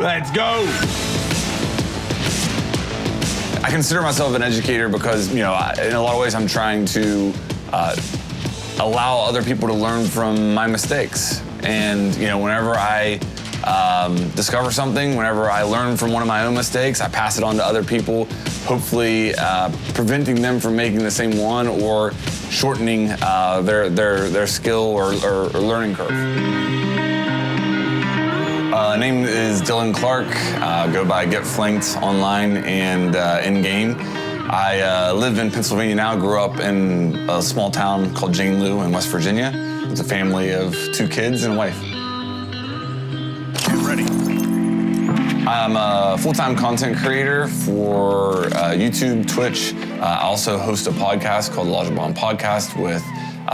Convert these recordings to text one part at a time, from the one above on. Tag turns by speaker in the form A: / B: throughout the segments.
A: Let's go. I consider myself an educator because, in a lot of ways I'm trying to allow other people to learn from my mistakes. And, whenever I discover something, whenever I learn from one of my own mistakes, I pass it on to other people, hopefully preventing them from making the same one or shortening their skill or learning curve. Name is Dylan Clark. Go by Get Flanked online and in-game. I live in Pennsylvania now, grew up in a small town called Jane Lou in West Virginia. It's a family of 2 kids and a wife.
B: Get ready.
A: I'm a full-time content creator for YouTube, Twitch. I also host a podcast called the Logic Bomb Podcast with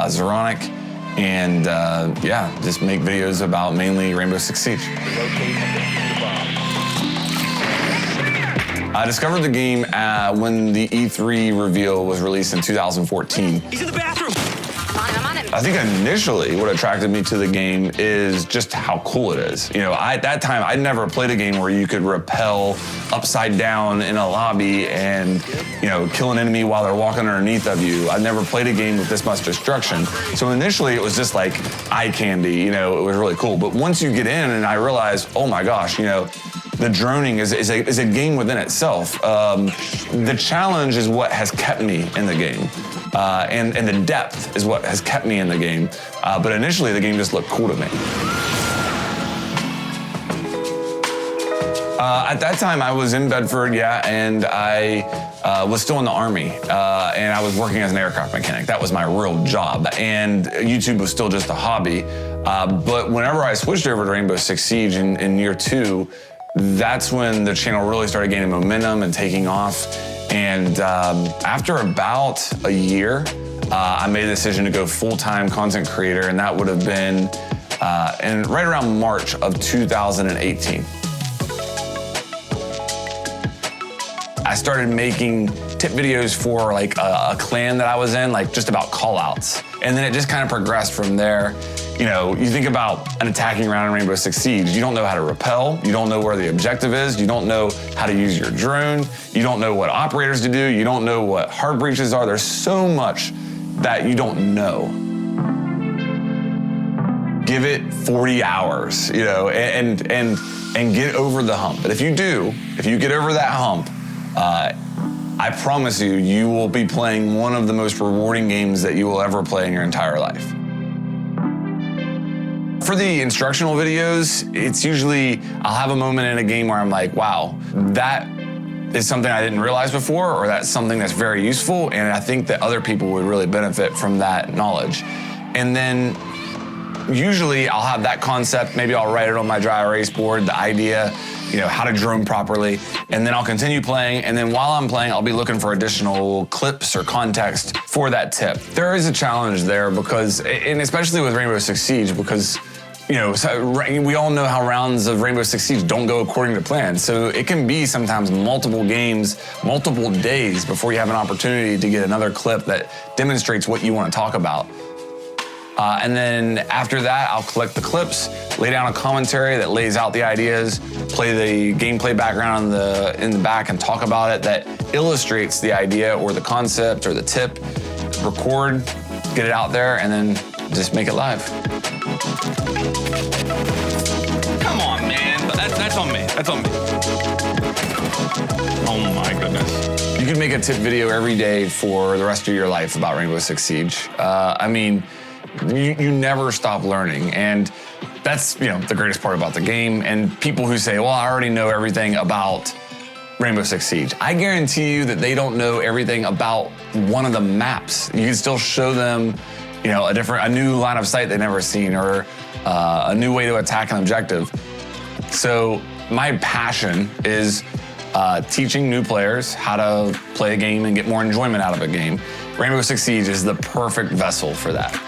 A: Zeronic. And just make videos about mainly Rainbow Six Siege. I discovered the game when the E3 reveal was released in 2014.
B: He's in the bathroom.
C: I'm on him.
A: I think initially what attracted me to the game is just how cool it is. At that time, I'd never played a game where you could rappel upside down in a lobby and, kill an enemy while they're walking underneath of you. I'd never played a game with this much destruction. So initially it was just like eye candy, it was really cool. But once you get in and I realized, oh my gosh, the droning is a game within itself. The challenge is what has kept me in the game. And the depth is what has kept me in the game. But initially, the game just looked cool to me. At that time, I was in Bedford, and I was still in the Army. And I was working as an aircraft mechanic. That was my real job. And YouTube was still just a hobby. But whenever I switched over to Rainbow Six Siege in year 2, that's when the channel really started gaining momentum and taking off. And after about a year, I made the decision to go full-time content creator, and that would have been right around March of 2018. I started making tip videos for a clan that I was in, just about call-outs. And then it just kind of progressed from there. You think about an attacking round in Rainbow Six Siege, you don't know how to rappel, you don't know where the objective is, you don't know how to use your drone, you don't know what operators to do, you don't know what hard breaches are. There's so much that you don't know. Give it 40 hours, and get over the hump. But if you get over that hump, I promise you, you will be playing one of the most rewarding games that you will ever play in your entire life. For the instructional videos, it's usually, I'll have a moment in a game where I'm like, wow, that is something I didn't realize before, or that's something that's very useful, and I think that other people would really benefit from that knowledge. And then usually I'll have that concept, maybe I'll write it on my dry erase board, the idea, how to drone properly, and then I'll continue playing, and then while I'm playing, I'll be looking for additional clips or context for that tip. There is a challenge there because, and especially with Rainbow Six Siege, because we all know how rounds of Rainbow Six Siege don't go according to plan. So it can be sometimes multiple games, multiple days before you have an opportunity to get another clip that demonstrates what you want to talk about. And then after that, I'll collect the clips, lay down a commentary that lays out the ideas, play the gameplay background in the back and talk about it that illustrates the idea or the concept or the tip, record, get it out there, and then just make it live.
B: Come on, man. That's on me. That's on me. Oh my goodness.
A: You can make a tip video every day for the rest of your life about Rainbow Six Siege. You never stop learning, and that's the greatest part about the game. And people who say, well, I already know everything about Rainbow Six Siege, I guarantee you that they don't know everything about one of the maps. You can still show them a new line of sight they've never seen, or a new way to attack an objective. So my passion is teaching new players how to play a game and get more enjoyment out of a game. Rainbow Six Siege is the perfect vessel for that.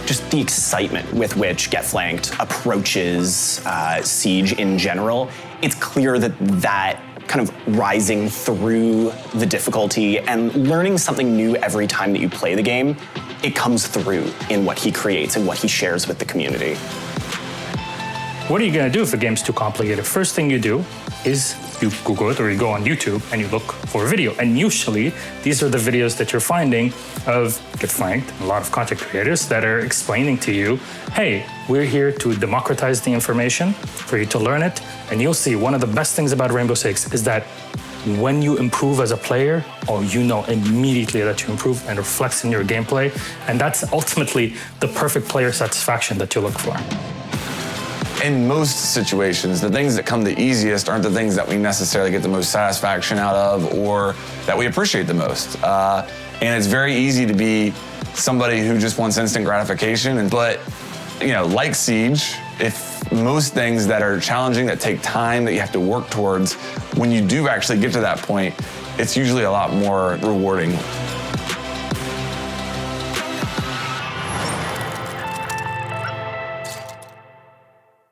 D: Just the excitement with which Get Flanked approaches Siege in general, it's clear that kind of rising through the difficulty and learning something new every time that you play the game, it comes through in what he creates and what he shares with the community.
C: What are you going to do if the game's too complicated? First thing you do is you Google it or you go on YouTube and you look for a video. And usually these are the videos that you're finding of Get Flanked, a lot of content creators that are explaining to you, hey, we're here to democratize the information for you to learn it. And you'll see one of the best things about Rainbow Six is that when you improve as a player, you know immediately that you improve and reflects in your gameplay. And that's ultimately the perfect player satisfaction that you look for.
A: In most situations, the things that come the easiest aren't the things that we necessarily get the most satisfaction out of or that we appreciate the most. And it's very easy to be somebody who just wants instant gratification. But, like Siege, if most things that are challenging, that take time, that you have to work towards, when you do actually get to that point, it's usually a lot more rewarding.